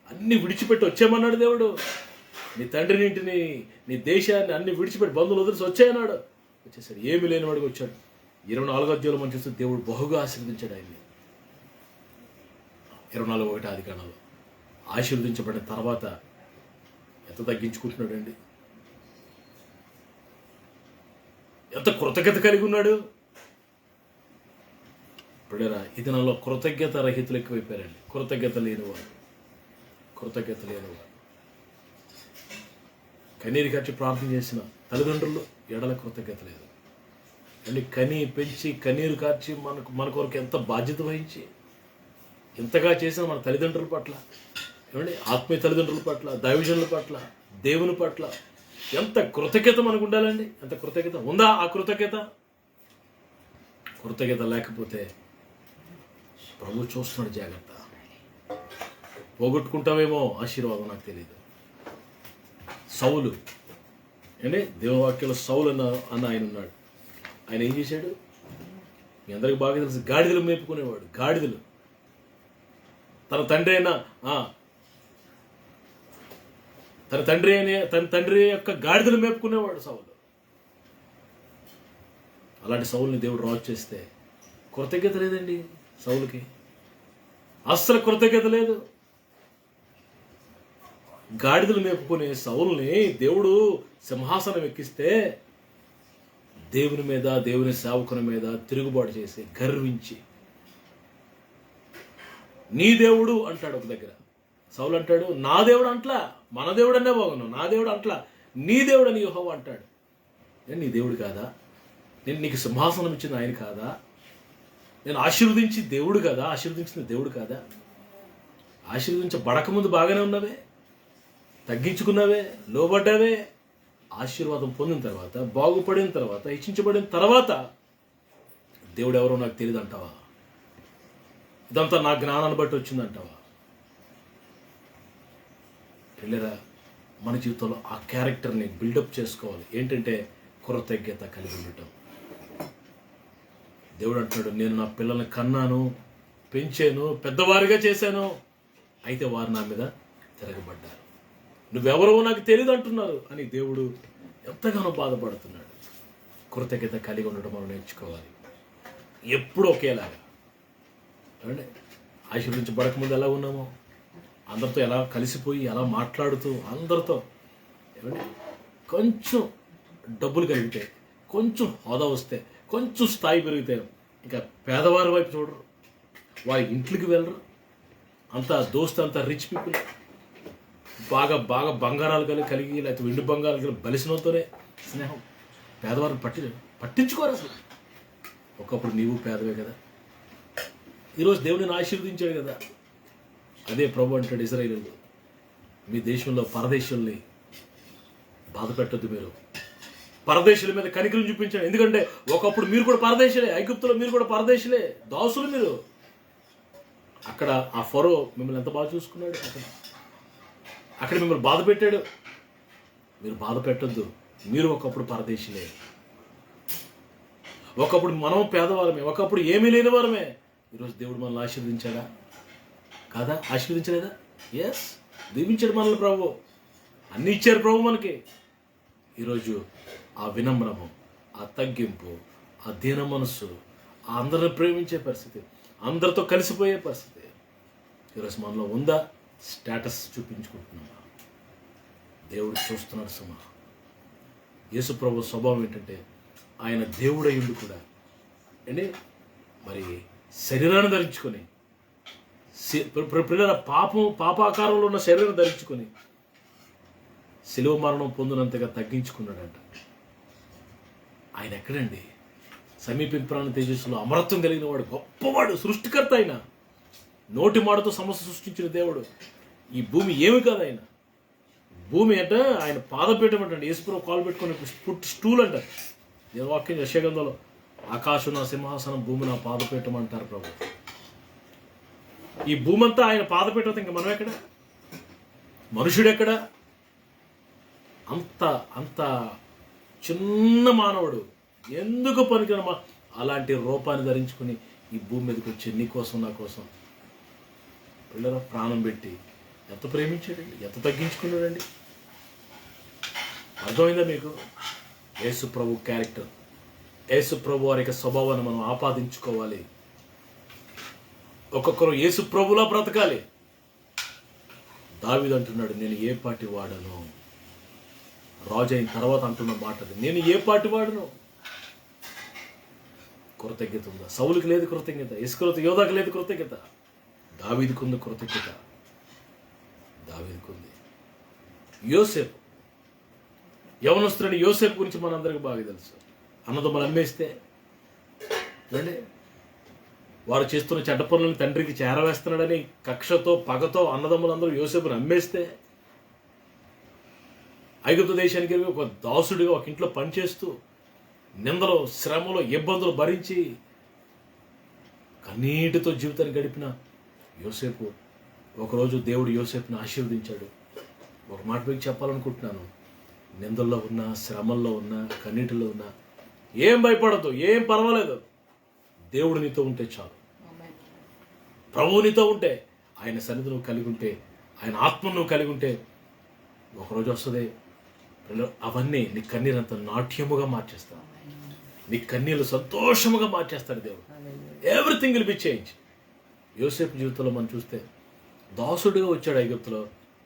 అన్ని విడిచిపెట్టి వచ్చేయమన్నాడు. దేవుడు నీ తండ్రిని, ఇంటిని, నీ దేశాన్ని అన్ని విడిచిపెట్టి బంధువులు వదిలిసి వచ్చాయన్నాడు. వచ్చేసాడు, ఏమి లేనివాడికి వచ్చాడు. 24వ అధ్యాయంలో మనం చూస్తే దేవుడు బహుగా ఆశీర్వదించాడు ఆయన్ని. 24:1 ఆదికాండంలో ఆశీర్వదించబడిన తర్వాత ఎంత తగ్గించుకుంటున్నాడండి, ఎంత కృతజ్ఞత కలిగి ఉన్నాడు. ఇప్పుడేరా ఈ దినాల్లో కృతజ్ఞత రహితులు ఎక్కువైపోయారండి. కృతజ్ఞత లేనివాడు కన్నీరు కట్టి ప్రార్థన చేసిన తల్లిదండ్రులు ఎడల కృతజ్ఞత లేదు. అని కని పెంచి కన్నీరు కార్చి మన కొరకు ఎంత బాధ్యత వహించి ఇంతగా చేసిన మన తల్లిదండ్రుల పట్ల, ఏమండి ఆత్మీయ తల్లిదండ్రుల పట్ల, దైవజనుల పట్ల, దేవుని పట్ల ఎంత కృతజ్ఞత మనకు ఉండాలండి. ఎంత కృతజ్ఞత ఉందా? ఆ కృతజ్ఞత లేకపోతే ప్రభు చూస్తున్నాడు, జాగ్రత్త. పోగొట్టుకుంటామేమో ఆశీర్వాదం, నాకు తెలియదు. సౌలు అంటే దేవవాక్యంలో సౌలు అన్న ఆయన ఉన్నాడు. ఆయన ఏం చేశాడు? మీ అందరికి బాగా తెలుసు, గాడిదలు మేపుకునేవాడు. గాడిదలు తన తండ్రి యొక్క గాడిదలు మేపుకునేవాడు సౌలు. అలాంటి సౌలుని దేవుడు రాజు చేస్తే కృతజ్ఞత లేదండి సౌలుకి, అస్సలు కృతజ్ఞత లేదు. గాడిదలు మేపుకునే సౌలుని దేవుడు సింహాసనం ఎక్కిస్తే దేవుని మీద, దేవుని సేవకుని మీద తిరుగుబాటు చేసి గర్వించి నీ దేవుడు అంటాడు. ఒక దగ్గర సౌలు అంటాడు, నా దేవుడు అంట్లా, మన దేవుడు అనే బాగున్నావు, నా దేవుడు అంట్లా, నీ దేవుడు అని యెహోవా అంటాడు. నేను నీ దేవుడు కాదా? నేను నీకు సింహాసనం ఇచ్చింది ఆయన కాదా? నేను ఆశీర్వదించి దేవుడు కాదా? ఆశీర్వదించిన దేవుడు కాదా? ఆశీర్వదించబడక ముందు బాగానే ఉన్నవే, తగ్గించుకున్నావే, లోబడ్డావే. ఆశీర్వాదం పొందిన తర్వాత, బాగుపడిన తర్వాత, హెచ్చించబడిన తర్వాత దేవుడు ఎవరో నాకు తెలియదు అంటావా? ఇదంతా నా జ్ఞానాన్ని బట్టి వచ్చిందంటావా? పిల్లరా, మన జీవితంలో ఆ క్యారెక్టర్ని బిల్డప్ చేసుకోవాలి. ఏంటంటే కృతజ్ఞత కలిగి ఉండటం. దేవుడు అంటాడు, నేను నా పిల్లల్ని కన్నాను, పెంచాను, పెద్దవారిగా చేశాను, అయితే వారు నా మీద తిరగబడ్డారు. నువ్వెవరో నాకు తెలియదు అంటున్నారు అని దేవుడు ఎంతగానో బాధపడుతున్నాడు. కృతజ్ఞత కలిగి ఉండడం మనం నేర్చుకోవాలి. ఎప్పుడు ఒకేలాగా, అంటే ఆశీర్వదించబడకముందు ఎలా ఉన్నామో, అందరితో ఎలా కలిసిపోయి ఎలా మాట్లాడుతూ అందరితో, ఏమంటే కొంచెం డబ్బులు కలిగితే, కొంచెం హోదా వస్తే, కొంచెం స్థాయి పెరిగితే ఇంకా పేదవారి వైపు చూడరు, వారి ఇంట్లోకి వెళ్ళరు. అంతా దోస్తు, అంతా రిచ్ పీపుల్, బాగా బాగా బంగారాలు కలిగి లేకపోతే వెండి బంగారాలు కలిగి బలిసినంతోనే స్నేహం. పేదవారిని పట్టించుకోరు అసలు. ఒకప్పుడు నీవు పేదవే కదా, ఈరోజు దేవుడిని ఆశీర్వదించాడు కదా. అదే ప్రభు అంటాడు ఇశ్రాయేలు, మీ దేశంలో పరదేశుల్ని బాధ పెట్టద్దు, మీరు పరదేశుల మీద కనికరం చూపించండి. ఎందుకంటే ఒకప్పుడు మీరు కూడా పరదేశులే, ఐగుప్తులో మీరు కూడా పరదేశులే, దాసులు మీరు. అక్కడ ఆ ఫరో మిమ్మల్ని ఎంత బాగా చూసుకున్నాడు, అక్కడ మిమ్మల్ని బాధ పెట్టాడు. మీరు బాధ పెట్టద్దు, మీరు ఒకప్పుడు పరదేశులే, ఒకప్పుడు మనం పేదవారమే, ఒకప్పుడు ఏమీ లేని వారమే. ఈరోజు దేవుడు మనల్ని ఆశీర్వదించాడా కాదా? ఆశీర్వదించలేదా? ఎస్, దీవించాడు మనల్ని ప్రభు, అన్నీ ఇచ్చారు ప్రభు మనకి. ఈరోజు ఆ వినమ్రము, ఆ తగ్గింపు, ఆ దీన మనస్సు, ఆ అందరిని ప్రేమించే పరిస్థితి, అందరితో కలిసిపోయే పరిస్థితి ఈరోజు మనలో ఉందా? స్టేటస్ చూపించుకుంటున్నామా? దేవుడు చూస్తున్నాడు సుమా. యేసు ప్రభు స్వభావం ఏంటంటే ఆయన దేవుడయ్యుండి కూడా అండి మరి శరీరాన్ని ధరించుకొని, పిల్లల పాపాకారంలో ఉన్న శరీరం ధరించుకొని శిలువ మరణం పొందినంతగా తగ్గించుకున్నాడంట. ఆయన ఎక్కడండి? సమీపింపురాని తేజస్సులో అమరత్వం కలిగిన వాడు, గొప్పవాడు, సృష్టికర్త. ఆయన నోటి మాటతో సమస్య సృష్టించిన దేవుడు. ఈ భూమి ఏమి కాదు ఆయన. భూమి అంటే ఆయన పాదపీఠం అంటండి. యేసుప్రభు కాలు పెట్టుకుని స్టూల్ అంటారు. నేను వాక్యం యెషయా ఆకాశం నా సింహాసనం, భూమి నా పాదపీఠం అంటారు ప్రభు. ఈ భూమి అంతా ఆయన పాదపీఠం. ఇంకా మనం ఎక్కడ? మనుషుడు ఎక్కడ? అంత చిన్న మానవుడు ఎందుకు పనికిరమా అలాంటి రూపాన్ని ధరించుకుని ఈ భూమి మీదకి వచ్చి నీ కోసం, నా కోసం పిల్లల ప్రాణం పెట్టి ఎంత ప్రేమించాడండి, ఎంత తగ్గించుకున్నాడండి. అర్థమైందా మీకు? యేసు ప్రభు క్యారెక్టర్, యేసు ప్రభు వారి యొక్క స్వభావాన్ని మనం ఆపాదించుకోవాలి. ఒక్కొక్కరు యేసు ప్రభులా బ్రతకాలి. దావీదు అంటున్నాడు, నేను ఏ పాటి వాడను. రాజు అయిన తర్వాత అంటున్న మాట అది, నేను ఏ పాటి వాడను. కృతజ్ఞత ఉందా? సౌలుకి లేదు కృతజ్ఞత, ఇస్కరియోతు యోధాకి లేదు కృతజ్ఞత. దావీదుకు ఉంది కృతజ్ఞత. దావీదుకు ఉంది. యోసేపు, యవనస్తుడైన యోసేపు గురించి మనందరికీ బాగా తెలుసు. అన్నదమ్ములు అమ్మేస్తే చూడండి, వారు చేస్తున్న చెడ్డ పనులను తండ్రికి చేరవేస్తున్నాడని కక్షతో పగతో అన్నదమ్ములందరూ యోసేపుని అమ్మేస్తే, ఐగుప్తు దేశానికి వెళ్ళి ఒక దాసుడిగా ఒక ఇంట్లో పనిచేస్తూ నిందలు, శ్రమలు, ఇబ్బందులు భరించి కన్నీటితో జీవితాన్ని గడిపిన యోసేపు, ఒకరోజు దేవుడు యోసేపుని ఆశీర్వదించాడు. ఒక మాట మీకు చెప్పాలనుకుంటున్నాను, నిందల్లో ఉన్నా, శ్రమల్లో ఉన్నా, కన్నీటిలో ఉన్నా ఏం భయపడద్దు, ఏం పర్వాలేదు. దేవుడు నీతో ఉంటే చాలు. ప్రభువు నీతో ఉంటే, ఆయన సన్నిధి నువ్వు కలిగి ఉంటే, ఆయన ఆత్మ నువ్వు కలిగి ఉంటే, ఒకరోజు వస్తుంది అవన్నీ నీ కన్నీరంతా నాట్యముగా మార్చేస్తాడు. నీ కన్నీళ్ళు సంతోషముగా మార్చేస్తాడు దేవుడు. Everything will be change. యోసేపు జీవితంలో మనం చూస్తే దాసుడిగా వచ్చాడు ఐగుప్తులో.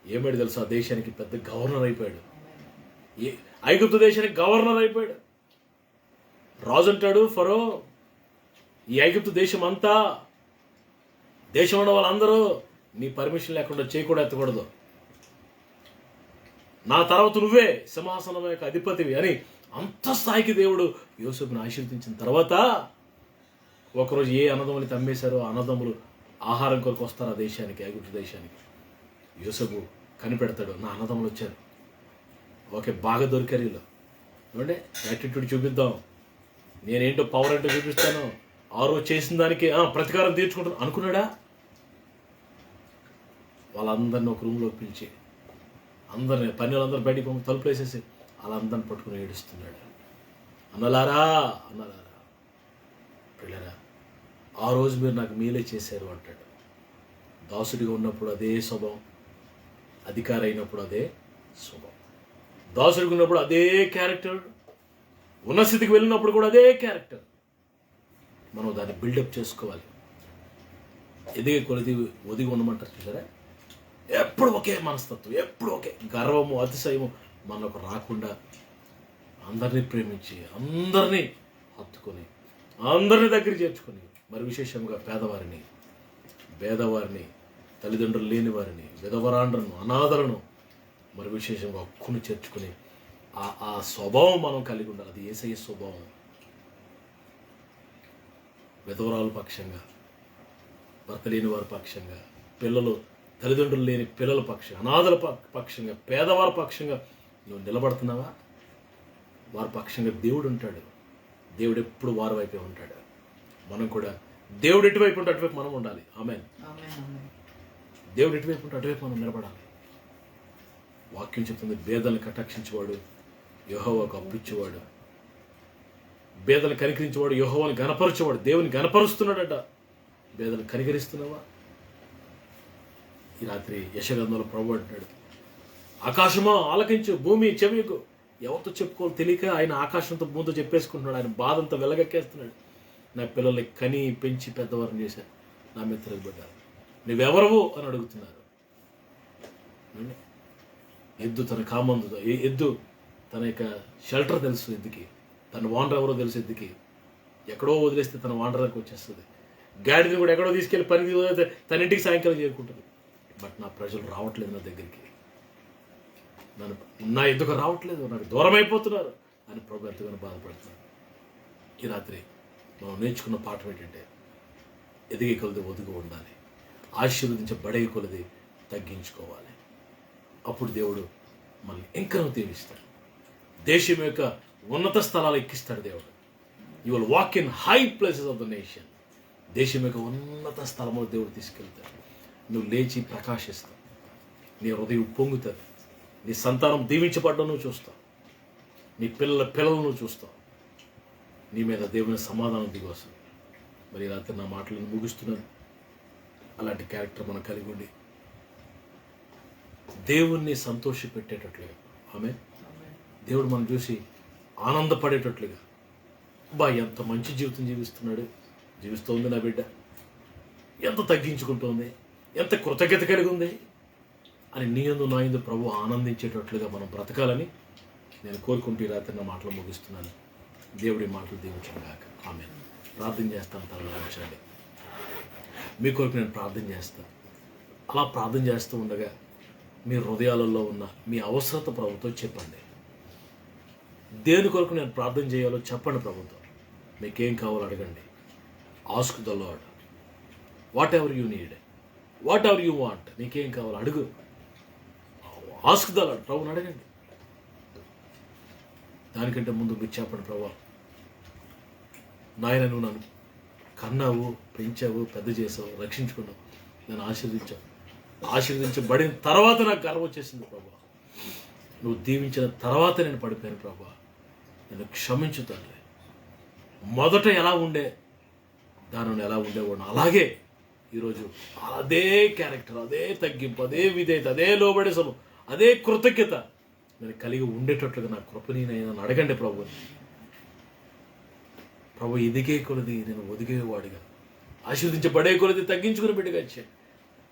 ఏమైనా తెలుసు, ఆ దేశానికి పెద్ద గవర్నర్ అయిపోయాడు. ఐగుప్తు దేశానికి గవర్నర్ అయిపోయాడు. రాజు అంటాడు, ఫరో, ఈ ఐగుప్తు దేశం అంతా, దేశం ఉన్న వాళ్ళందరూ నీ పర్మిషన్ లేకుండా చేయకూడదు, ఎత్తకూడదు. నా తర్వాత నువ్వే సింహాసనం యొక్క అధిపతివి అని అంత స్థాయికి దేవుడు యోసేపుని ఆశీర్వదించిన తర్వాత, ఒకరోజు ఏ అన్నదమ్ములు తమ్మేశారో అన్నదమ్ములు ఆహారం కొరకు వస్తారు ఆ దేశానికి, ఐగుప్తు దేశానికి. యోసేపు కనిపెడతాడు, నా అన్నదమ్ములు వచ్చారు, ఓకే బాగా దొరికారు వీళ్ళు, ఏమంటే యాటిట్యూడ్ చూపిద్దాం, నేనేంటో పవర్ ఏంటో చూపిస్తాను, ఆ రోజు చేసిన దానికి ప్రతీకారం తీర్చుకుంటాను అనుకున్నాడా? వాళ్ళందరినీ ఒక రూమ్లోకి పిలిచి, అందరినీ పని వాళ్ళందరూ బయటికి పంపి తలుపులు వేసేసి వాళ్ళందరిని పట్టుకుని ఏడుస్తున్నాడు. అన్నలారా పిల్లరా, ఆ రోజు మీరు నాకు మేలే చేశారు అంటాడు. దాసుడిగా ఉన్నప్పుడు అదే స్వభావం, అధికారి అయినప్పుడు అదే స్వభావం. దాసుడిగా ఉన్నప్పుడు అదే క్యారెక్టర్, ఉన్న స్థితికి వెళ్ళినప్పుడు కూడా అదే క్యారెక్టర్. మనం దాన్ని బిల్డప్ చేసుకోవాలి. ఎదిగే కొలిది ఒదిగి ఉండమంటారు చూసారా? ఎప్పుడు ఒకే మనస్తత్వం, ఎప్పుడు ఒకే గర్వము, అతిశయము మనకు రాకుండా అందరినీ ప్రేమించి, అందరినీ హత్తుకొని, అందరినీ దగ్గర చేర్చుకొని, మరి విశేషంగా పేదవారిని, తల్లిదండ్రులు లేని వారిని, విధవరాండ్రను, అనాథలను మరి విశేషంగా హక్కును చేర్చుకుని ఆ స్వభావం మనం కలిగి ఉండాలి. అది యేసయ్య స్వభావం. విధవరాల పక్షంగా, భర్త లేని వారి పక్షంగా, పిల్లలు తల్లిదండ్రులు లేని పిల్లల పక్షంగా, అనాథల పక్షంగా, పేదవారి పక్షంగా నువ్వు నిలబడుతున్నావా? వారి పక్షంగా దేవుడు ఉంటాడు. దేవుడు ఎప్పుడు వారి వైపే ఉంటాడు. మనం కూడా దేవుడు ఎటువైపు ఉంటే అటువైపు మనం ఉండాలి. ఆమేన్. దేవుడు ఎటువైపు ఉంటే అటువైపు మనం నిలబడాలి. వాక్యం చెప్తుంది, బేదలను కటాక్షించేవాడు యెహోవాకు అప్పిచ్చేవాడు, బేదలను కనికరించేవాడు యెహోవాను గణపరచేవాడు. దేవుని గణపరుస్తున్నాడట. బేదలను కనికరిస్తున్నావా? ఈ రాత్రి యెషయా ప్రభువు అంటాడు, ఆకాశమా ఆలకించు, భూమి చెవియకు. ఎవరితో చెప్పుకోవాలి తెలియక ఆయన ఆకాశంతో భూమితో చెప్పేసుకుంటున్నాడు. ఆయన బాధంతా వెలగక్కేస్తున్నాడు. నా పిల్లల్ని కని పెంచి పెద్దవారిని చేశాను, నా మిత్రులు బిడ్డారు, నువ్వెవరవు అని అడుగుతున్నారు. ఎద్దు తన కామందుతో, ఎద్దు తన యొక్క షెల్టర్ తెలుసు ఎద్దుకి, తన వాండర్ ఎవరో తెలుసు ఎద్దుకి. ఎక్కడో వదిలేస్తే తన వాండర్కి వచ్చేస్తుంది. గాడిని కూడా ఎక్కడో తీసుకెళ్ళి పనికి వదిలేస్తే తన ఇంటికి సాయంకాలం చేరుకుంటుంది. బట్ నా ప్రజలు రావట్లేదు నా దగ్గరికి, నా ఎద్దుకు రావట్లేదు, నాకు దూరం అయిపోతున్నారు అని ప్రభు ఎంతగానో బాధపడుతున్నారు. ఈ రాత్రి మనం నేర్చుకున్న పాఠం ఏంటంటే, ఎదిగే కొలది ఒదుగు ఉండాలి, ఆశీర్వదించబడే కొలది తగ్గించుకోవాలి. అప్పుడు దేవుడు మనల్ని ఇంకా దీవిస్తాడు. దేశం యొక్క ఉన్నత స్థలాలు ఎక్కిస్తాడు దేవుడు. You will walk in high places of the nation. దేశం యొక్క ఉన్నత స్థలంలో దేవుడు తీసుకెళ్తాడు. నువ్వు లేచి ప్రకాశిస్తావు, నీ హృదయం పొంగుతుంది, నీ సంతానం దీవించబడ్డం నువ్వు చూస్తావు, నీ పిల్లలు నువ్వు చూస్తావు, నీ మీద దేవుని సమాధానం దిగి వస్తుంది. మరి రాత్రి నా మాటలను ముగిస్తున్నాను. అలాంటి క్యారెక్టర్ మనం కలిగి ఉండి దేవుణ్ణి సంతోషపెట్టేటట్లుగా, దేవుడు మనం చూసి ఆనందపడేటట్లుగా, ఎంత మంచి జీవితం జీవిస్తోంది నా బిడ్డ, ఎంత తగ్గించుకుంటోంది, ఎంత కృతజ్ఞత కలిగి ఉంది అని నీ యందు నా యందు ప్రభు ఆనందించేటట్లుగా మనం బ్రతకాలని నేను కోరుకుంటూ ఈ రాత్రి నా మాటలు ముగిస్తున్నాను. దేవుడి మాటలు దీవించుగాక. ఆమేన్. ప్రార్థన చేస్తాను. తనలో ఉంచండి. మీ కొరకు నేను ప్రార్థన చేస్తాను. అలా ప్రార్థన చేస్తూ ఉండగా మీ హృదయాలలో ఉన్న మీ అవసరత ప్రభుతో చెప్పండి. దేని కొరకు నేను ప్రార్థన చేయాలో చెప్పండి ప్రభుతో. మీకేం కావాలో అడగండి. Ask the lord what ever you need, what ever you want. నీకేం కావాలో అడుగు. ఆస్క్ ద లార్డ్, ప్రభుని అడగండి. దానికంటే ముందు మీరు చెప్పండి, ప్రభా నాయన నువ్వు నన్ను కన్నావు, పెంచావు, పెద్ద చేసావు, రక్షించుకున్నావు, నన్ను ఆశీర్వదించావు. ఆశీర్వదించబడిన తర్వాత నాకు గర్వం వచ్చేసింది ప్రభా. నువ్వు దీవించిన తర్వాత నేను పడిపోయాను ప్రభా, నేను క్షమించు తండ్రి. మొదట ఎలా ఉండే దానిని ఎలా ఉండేవాడు అలాగే ఈరోజు అదే క్యారెక్టర్, అదే తగ్గింపు, అదే విధేయత, అదే లోబడేసము, అదే కృతజ్ఞత నేను కలిగి ఉండేటట్లుగా నా కృపనీనైనా అడగండి ప్రభు. ప్రభు ఎదిగే కొలది నేను ఒదిగేవాడిగా, ఆశీర్వదించబడే కొలది తగ్గించుకుని బిడ్డగా ఇచ్చాను.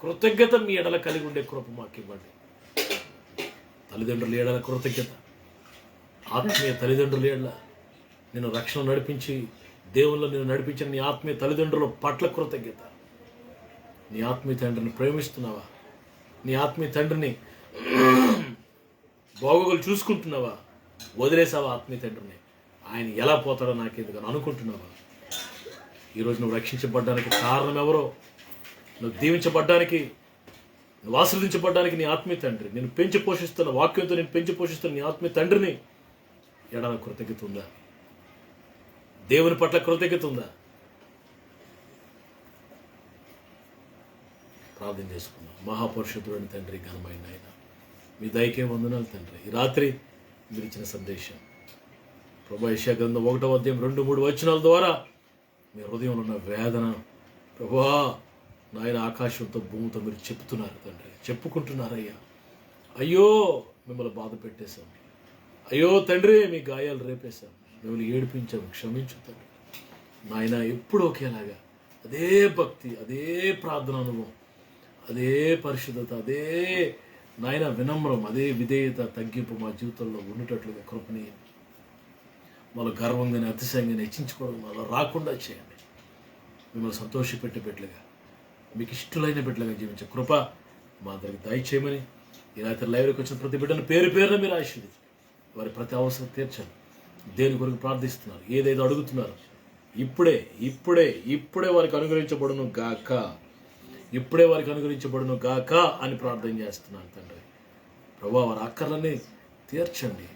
కృతజ్ఞత మీ ఎడల కలిగి ఉండే కృప మాకు ఇవ్వండి. తల్లిదండ్రుల ఎడల కృతజ్ఞత, ఆత్మీయ తల్లిదండ్రుల ఎడల నేను రక్షణ నడిపించి దేవుల్లో నేను నడిపించిన నీ ఆత్మీయ తల్లిదండ్రుల పట్ల కృతజ్ఞత. నీ ఆత్మీయ తండ్రిని ప్రేమిస్తున్నావా? నీ ఆత్మీయ తండ్రిని బాగోగులు చూసుకుంటున్నావా? వదిలేసావా ఆత్మీయ తండ్రిని? ఆయన ఎలా పోతాడో నాకెందుకని అనుకుంటున్నావా? ఈరోజు నువ్వు రక్షించబడ్డానికి కారణం ఎవరో, నువ్వు దీవించబడ్డానికి, నువ్వు ఆశీర్వదించబడ్డానికి నీ ఆత్మీయ తండ్రి, నేను పెంచి పోషిస్తున్న వాక్యంతో నేను పెంచి పోషిస్తున్న నీ ఆత్మీయ తండ్రిని ఎడల కృతజ్ఞత ఉందా? దేవుని పట్ల కృతజ్ఞత ఉందా? ప్రార్థన చేసుకుందాం. మహాపరిశుద్ధుడైన తండ్రి, ఘనమైన ఆయన, మీ దయకే వందనాలు తండ్రి. ఈ రాత్రి మీరు ఇచ్చిన సందేశం ప్రభా, యెషయా గ్రంథం 1వ అధ్యాయం 2-3 వచనాల ద్వారా మీ హృదయంలో ఉన్న వేదన ప్రభా నాయన ఆకాశంతో భూమితో మీరు చెప్తున్నారు తండ్రి, చెప్పుకుంటున్నారయ్యా. అయ్యో మిమ్మల్ని బాధ పెట్టేశాం, అయ్యో తండ్రి మీ గాయాలు రేపేశాం, మిమ్మల్ని ఏడిపించాము, క్షమించు తండ్రి. నాయన ఎప్పుడు ఒకేలాగా అదే భక్తి, అదే ప్రార్థన అనుభవం, అదే పరిశుద్ధత, అదే నాయన వినమ్రం, అదే విధేయత, తగ్గింపు మా జీవితంలో ఉండేటట్లుగా కృపని వాళ్ళు గర్వంగానే అతిశయంగానే హెచ్చించుకోవడం అలా రాకుండా చేయండి. మిమ్మల్ని సంతోషపెట్టేటట్లుగా, మీకు ఇష్టలైన బిడ్డలుగా జీవించే కృప మా అందరికి దయచేయమని ఈ రాత్రి లైవ్లోకి వచ్చిన ప్రతి బిడ్డను పేరు పేరున మీరు ఆశీర్వదించి వారి ప్రతి అవసరం తీర్చండి. దేని కొరకు ప్రార్థిస్తున్నారు, ఏదైతే అడుగుతున్నారు, ఇప్పుడే ఇప్పుడే ఇప్పుడే వారికి అనుగ్రహించబడును గాక, ఇప్పుడే వారికి అనుగ్రహించబడును గాక అని ప్రార్థన చేస్తున్నాను తండ్రి. ప్రభా వారి అక్కర్లన్నీ తీర్చండి.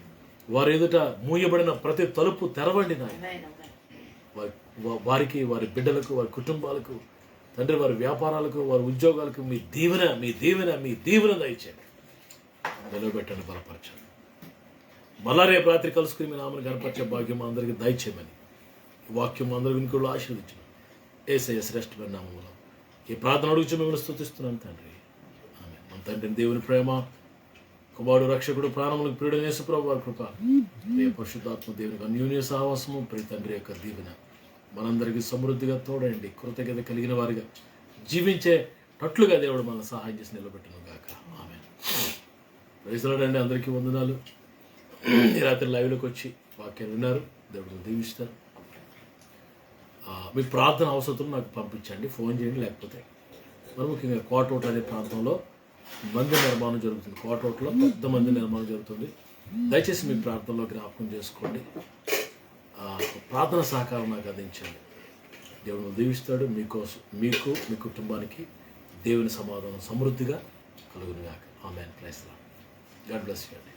వారి ఎదుట మూయబడిన ప్రతి తలుపు తెరవండి నాయన. వారికి, వారి బిడ్డలకు, వారి కుటుంబాలకు తండ్రి, వారి వ్యాపారాలకు, వారి ఉద్యోగాలకు మీ దీవెన, మీ దీవెన, మీ దీవెన దయచేయండి. నిలబెట్టండి, బలపరచండి. మళ్ళా రేపు రాత్రి కలుసుకుని మీ నామని కనపరిచే భాగ్యం అందరికీ దయచేయమని ఈ వాక్యం అందరూ వినికుల్లో ఆశీర్వదించండి. యేసయ్య శ్రేష్ఠమైన నామములో ఈ ప్రార్థన అడుగుచు మిమ్మల్ని స్తుతిస్తున్నాను తండ్రి. ఆమేన్. మన తండ్రి దేవుని ప్రేమ, కుమారుడు రక్షకుడు ప్రాణములకు ప్రియుడైన యేసు ప్రభువు వారి కృప, ప్రియ పరిశుద్ధాత్మ దేవునికి అన్యోన్య సహవాసము, ప్రియ తండ్రి యొక్క దీవెన మనందరికీ సమృద్ధిగా తోడండి. కృతజ్ఞత కలిగిన వారిగా జీవించేటట్లుగా దేవుడు మనల్ని సహాయం చేసి నిలబెట్టును గాక. ఆమేన్. ప్రైజ్ లార్డ్ అండి. అందరికీ వందనాలు. ఈ రాత్రి లైవ్లోకి వచ్చి వాక్యం విన్నారు. దేవుడు దీవిస్తారు. మీ ప్రార్థన అవసరం నాకు పంపించండి, ఫోన్ చేయండి. లేకపోతే మరి ముఖ్యంగా కోటౌట్ అనే ప్రాంతంలో మందిర నిర్మాణం జరుగుతుంది. కోటౌట్లో పెద్ద మందిర నిర్మాణం జరుగుతుంది. దయచేసి మీ ప్రార్థనలో జ్ఞాపకం చేసుకోండి. ప్రార్థన సహకారం నాకు అందించండి. దేవుడు దీవిస్తాడు. మీకోసం, మీకు, మీ కుటుంబానికి దేవుని సమాధానం సమృద్ధిగా కలుగును గాక. ఆమేన్. Praise the lord. God bless you అండి.